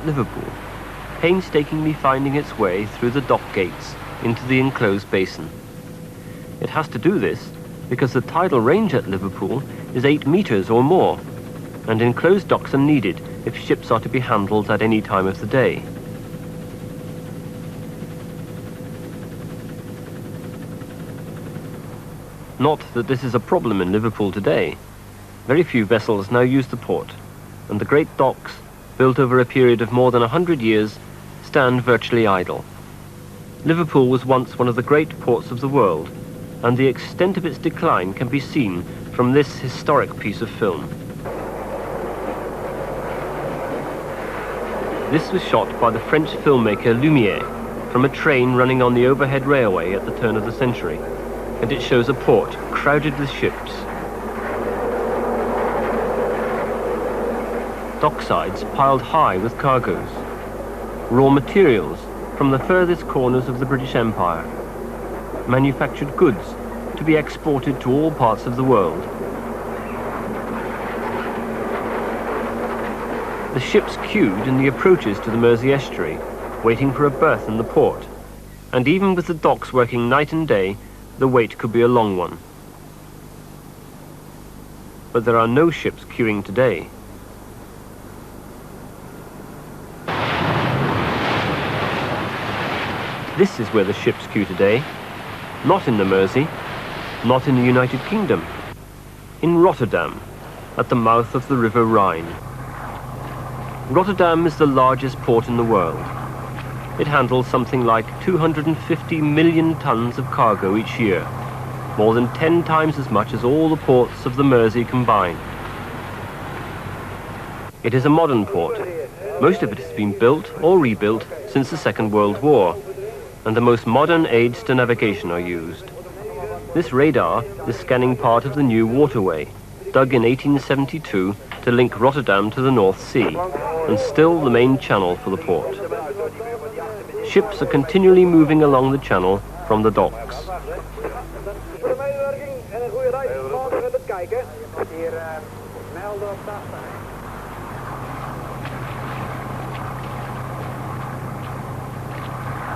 at Liverpool, painstakingly finding its way through the dock gates into the enclosed basin. It has to do this because the tidal range at Liverpool is 8 meters or more, and enclosed docks are needed if ships are to be handled at any time of the day. Not that this is a problem in Liverpool today. Very few vessels now use the port, and the great docks, built over a period of more than 100 years, stand virtually idle. Liverpool was once one of the great ports of the world, and the extent of its decline can be seen from this historic piece of film. This was shot by the French filmmaker Lumière from a train running on the overhead railway at the turn of the century, and it shows a port crowded with ships. Docksides piled high with cargoes, raw materials from the furthest corners of the British Empire, manufactured goods to be exported to all parts of the world. The ships queued in the approaches to the Mersey estuary, waiting for a berth in the port, and even with the docks working night and day, the wait could be a long one. But there are no ships queuing today. This is where the ships queue today, not in the Mersey, not in the United Kingdom, in Rotterdam, at the mouth of the River Rhine. Rotterdam is the largest port in the world. It handles something like 250 million tons of cargo each year, more than 10 times as much as all the ports of the Mersey combined. It is a modern port. Most of it has been built or rebuilt since the Second World War, and the most modern aids to navigation are used. This radar is scanning part of the new waterway, dug in 1872 to link Rotterdam to the North Sea, and still the main channel for the port. Ships are continually moving along the channel from the docks.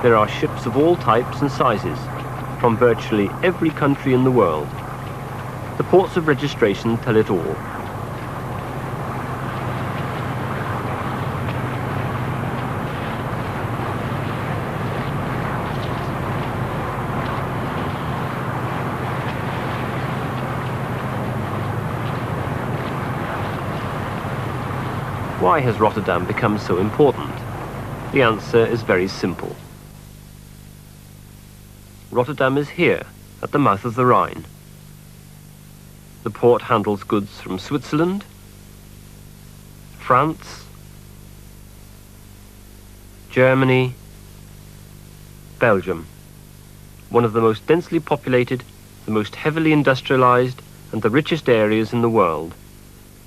There are ships of all types and sizes, from virtually every country in the world. The ports of registration tell it all. Why has Rotterdam become so important? The answer is very simple. Rotterdam is here, at the mouth of the Rhine. The port handles goods from Switzerland, France, Germany, Belgium. One of the most densely populated, the most heavily industrialized, and the richest areas in the world.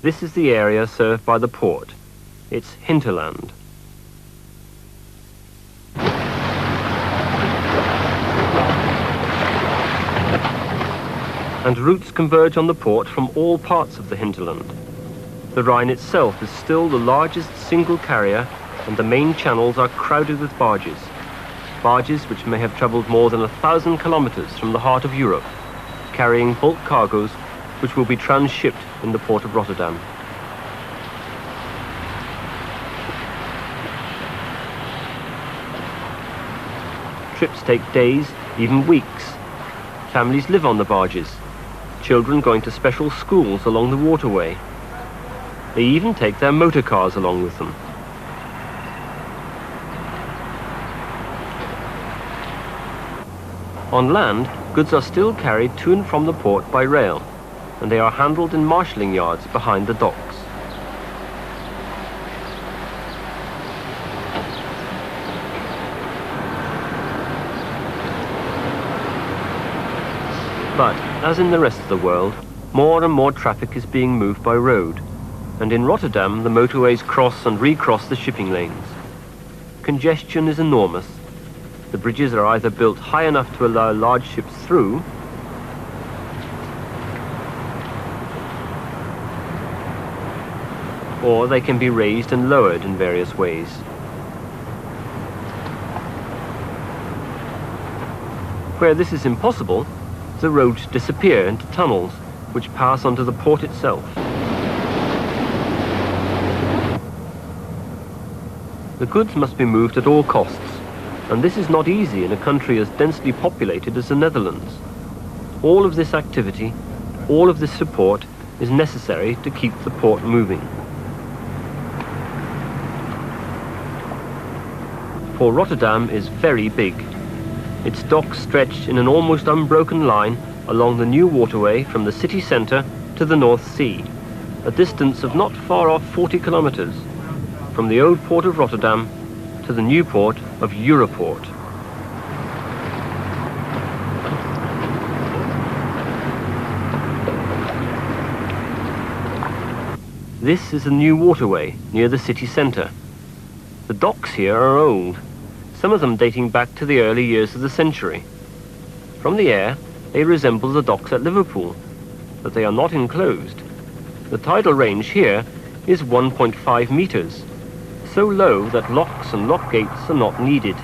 This is the area served by the port. It's hinterland. And routes converge on the port from all parts of the hinterland. The Rhine itself is still the largest single carrier, and the main channels are crowded with barges. Barges which may have travelled more than 1,000 kilometers from the heart of Europe, carrying bulk cargoes which will be transshipped in the port of Rotterdam. Trips take days, even weeks. Families live on the barges. Children going to special schools along the waterway. They even take their motor cars along with them. On land, goods are still carried to and from the port by rail, and they are handled in marshalling yards behind the docks. But, as in the rest of the world, more and more traffic is being moved by road, and in Rotterdam the motorways cross and recross the shipping lanes. Congestion is enormous. The bridges are either built high enough to allow large ships through, or they can be raised and lowered in various ways. Where this is impossible, the roads disappear into tunnels, which pass onto the port itself. The goods must be moved at all costs, and this is not easy in a country as densely populated as the Netherlands. All of this activity, all of this support is necessary to keep the port moving. For Rotterdam is very big. Its docks stretch in an almost unbroken line along the new waterway from the city centre to the North Sea, a distance of not far off 40 kilometres, from the old port of Rotterdam to the new port of Europort. This is the new waterway near the city centre. The docks here are old, some of them dating back to the early years of the century. From the air, they resemble the docks at Liverpool, but they are not enclosed. The tidal range here is 1.5 metres, so low that locks and lock gates are not needed.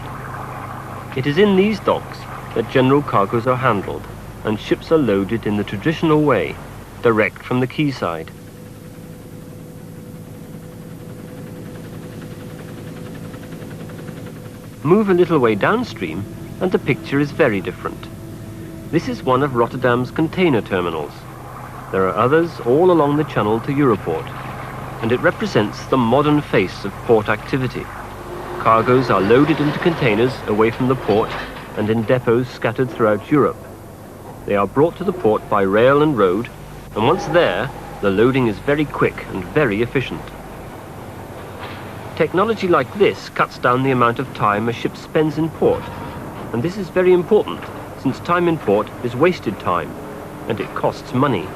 It is in these docks that general cargoes are handled, and ships are loaded in the traditional way, direct from the quayside. Move a little way downstream and the picture is very different. This is one of Rotterdam's container terminals. There are others all along the channel to Europort, and it represents the modern face of port activity. Cargoes are loaded into containers away from the port and in depots scattered throughout Europe. They are brought to the port by rail and road, and once there, the loading is very quick and very efficient. Technology like this cuts down the amount of time a ship spends in port, and this is very important since time in port is wasted time, and it costs money.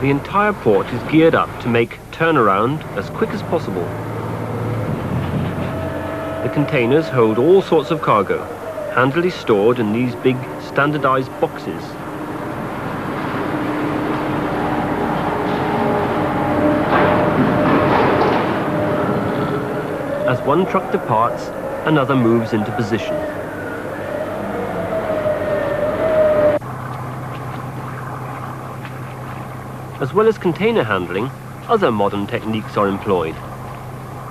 The entire port is geared up to make turnaround as quick as possible. The containers hold all sorts of cargo, handily stored in these big standardized boxes. As one truck departs, another moves into position. As well as container handling, other modern techniques are employed.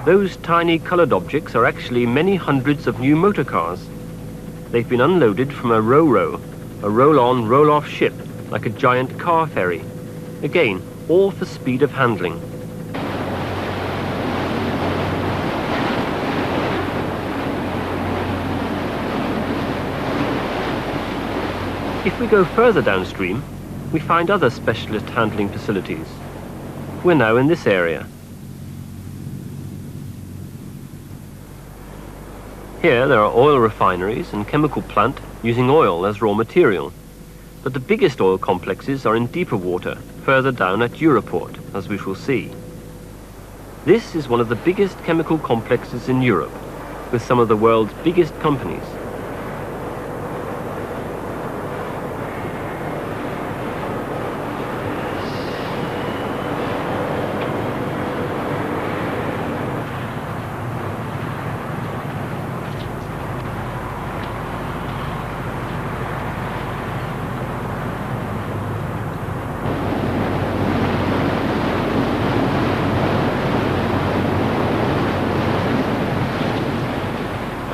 Those tiny coloured objects are actually many hundreds of new motor cars. They've been unloaded from a ro-ro, a roll-on, roll-off ship, like a giant car ferry. Again, all for speed of handling. If we go further downstream, we find other specialist handling facilities. We're now in this area. Here there are oil refineries and chemical plant using oil as raw material. But the biggest oil complexes are in deeper water, further down at Europort, as we shall see. This is one of the biggest chemical complexes in Europe, with some of the world's biggest companies.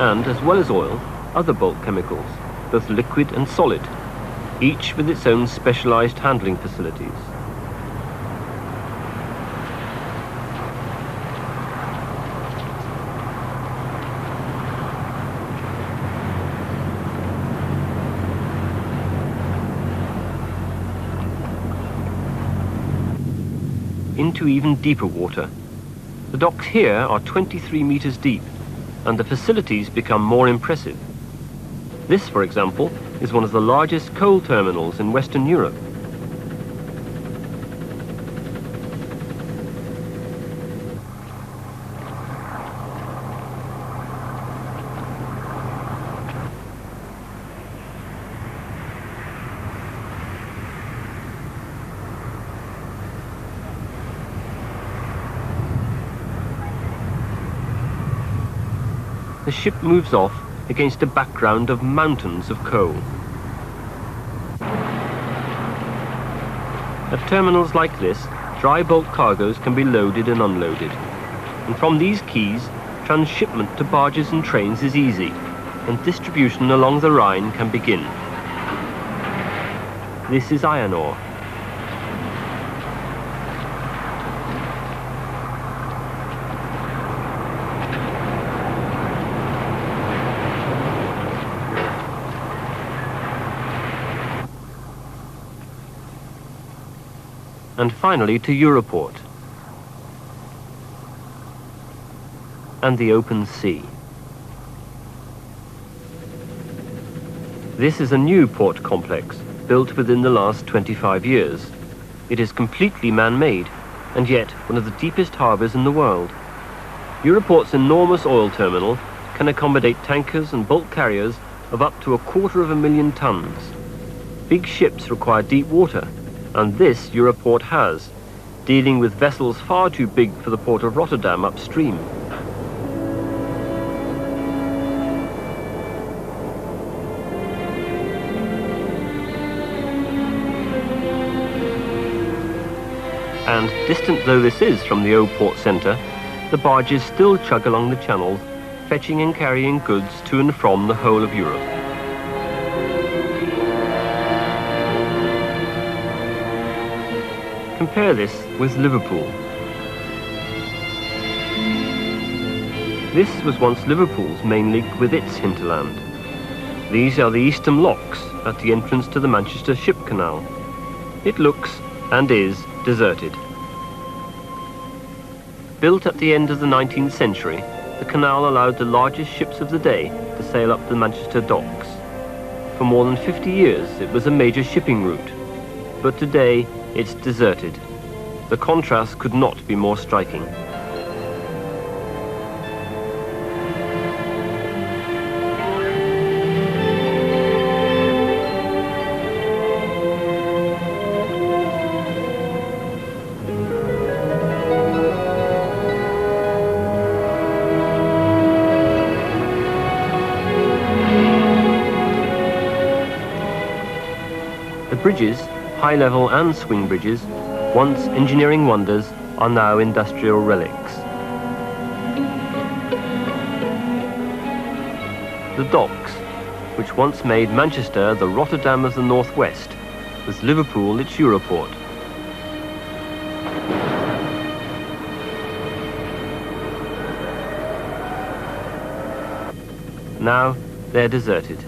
And, as well as oil, other bulk chemicals, both liquid and solid, each with its own specialized handling facilities. Into even deeper water. The docks here are 23 meters deep, and the facilities become more impressive. This, for example, is one of the largest coal terminals in Western Europe. the ship moves off against a background of mountains of coal. At terminals like this, dry bulk cargoes can be loaded and unloaded. And from these quays, transshipment to barges and trains is easy, and distribution along the Rhine can begin. This is iron ore. And finally to Europort and the open sea. This is a new port complex built within the last 25 years. It is completely man-made and yet one of the deepest harbours in the world. Europort's enormous oil terminal can accommodate tankers and bulk carriers of up to 250,000 tons. Big ships require deep water, and this Europort has, dealing with vessels far too big for the port of Rotterdam upstream. And distant though this is from the old port centre, the barges still chug along the channels, fetching and carrying goods to and from the whole of Europe. Compare this with Liverpool. This was once Liverpool's main link with its hinterland. These are the Eastham locks at the entrance to the Manchester Ship Canal. It looks, and is, deserted. Built at the end of the 19th century, the canal allowed the largest ships of the day to sail up the Manchester docks. For more than 50 years it was a major shipping route, but today it's deserted. The contrast could not be more striking. The bridges, high-level and swing bridges, once engineering wonders, are now industrial relics. The docks, which once made Manchester the Rotterdam of the Northwest, with Liverpool its Europort. Now they're deserted.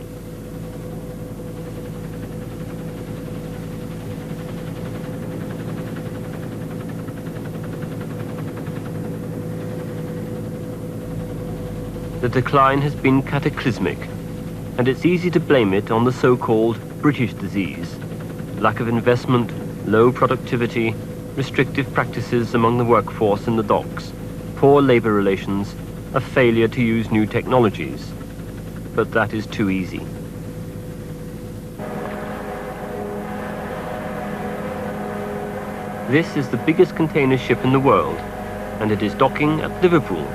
The decline has been cataclysmic, and it's easy to blame it on the so-called British disease: lack of investment, low productivity, restrictive practices among the workforce in the docks, poor labour relations, a failure to use new technologies. But that is too easy. This is the biggest container ship in the world, and it is docking at Liverpool.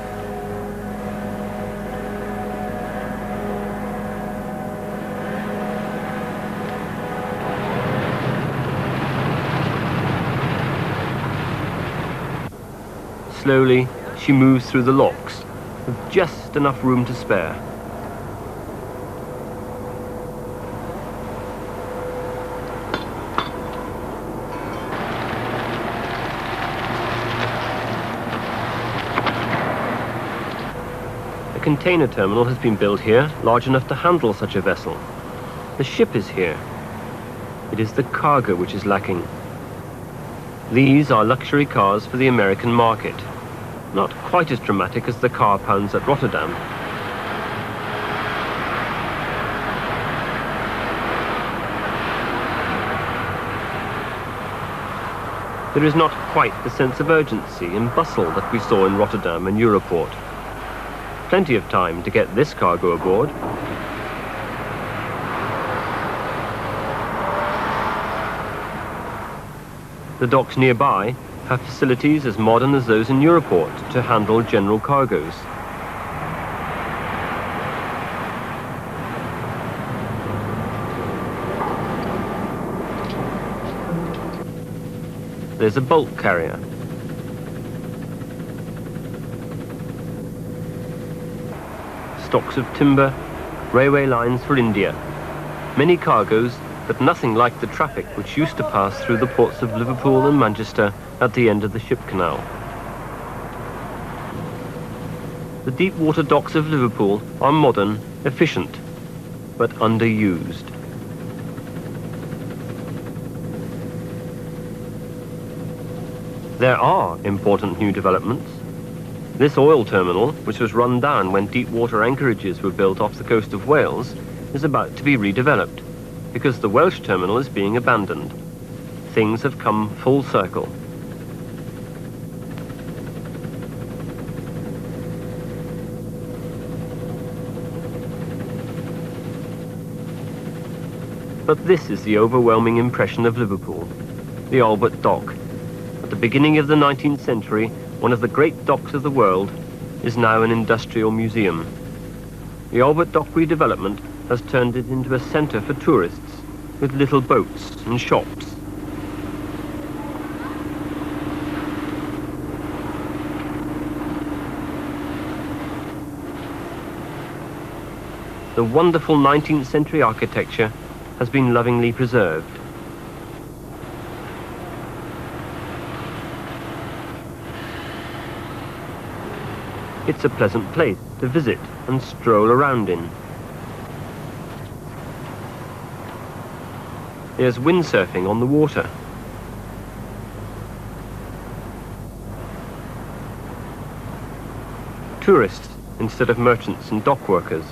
Slowly, she moves through the locks, with just enough room to spare. A container terminal has been built here, large enough to handle such a vessel. The ship is here. It is the cargo which is lacking. These are luxury cars for the American market. Not quite as dramatic as the car pounds at Rotterdam. There is not quite the sense of urgency and bustle that we saw in Rotterdam and Europort. Plenty of time to get this cargo aboard. The docks nearby have facilities as modern as those in Europort to handle general cargoes. there's a bulk carrier. Stocks of timber, railway lines for India. Many cargoes, but nothing like the traffic which used to pass through the ports of Liverpool and Manchester at the end of the ship canal. The deep water docks of Liverpool are modern, efficient, but underused. There are important new developments. This oil terminal, which was run down when deep water anchorages were built off the coast of Wales, is about to be redeveloped, because the Welsh terminal is being abandoned. Things have come full circle. But this is the overwhelming impression of Liverpool, the Albert Dock. At the beginning of the 19th century, one of the great docks of the world, is now an industrial museum. The Albert Dock redevelopment has turned it into a centre for tourists, with little boats and shops. The wonderful 19th century architecture has been lovingly preserved. It's a pleasant place to visit and stroll around in. There's windsurfing on the water. Tourists instead of merchants and dock workers.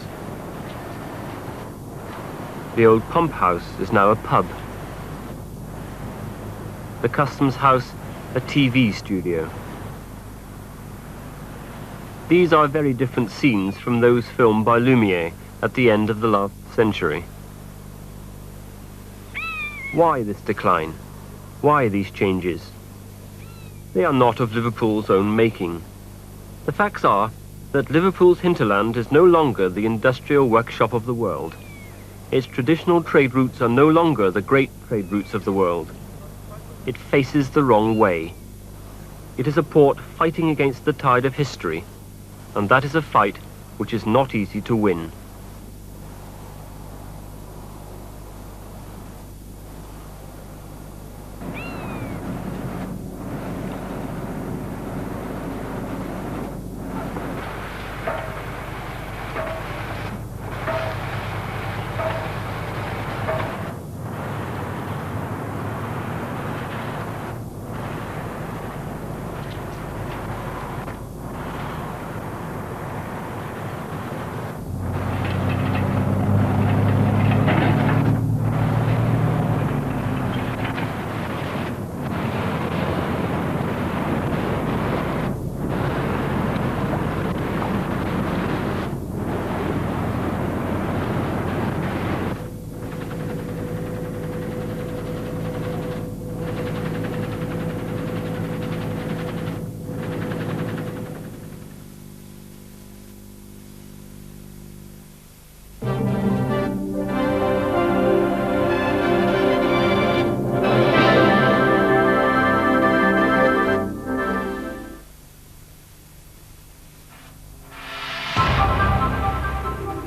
The old pump house is now a pub. The customs house, a TV studio. These are very different scenes from those filmed by Lumiere at the end of the last century. Why this decline? Why these changes? They are not of Liverpool's own making. The facts are that Liverpool's hinterland is no longer the industrial workshop of the world. Its traditional trade routes are no longer the great trade routes of the world. It faces the wrong way. It is a port fighting against the tide of history, and that is a fight which is not easy to win.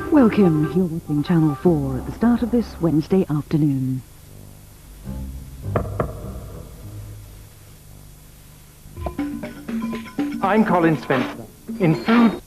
Welcome, you're watching Channel 4 at the start of this Wednesday afternoon. I'm Colin Spencer. In food...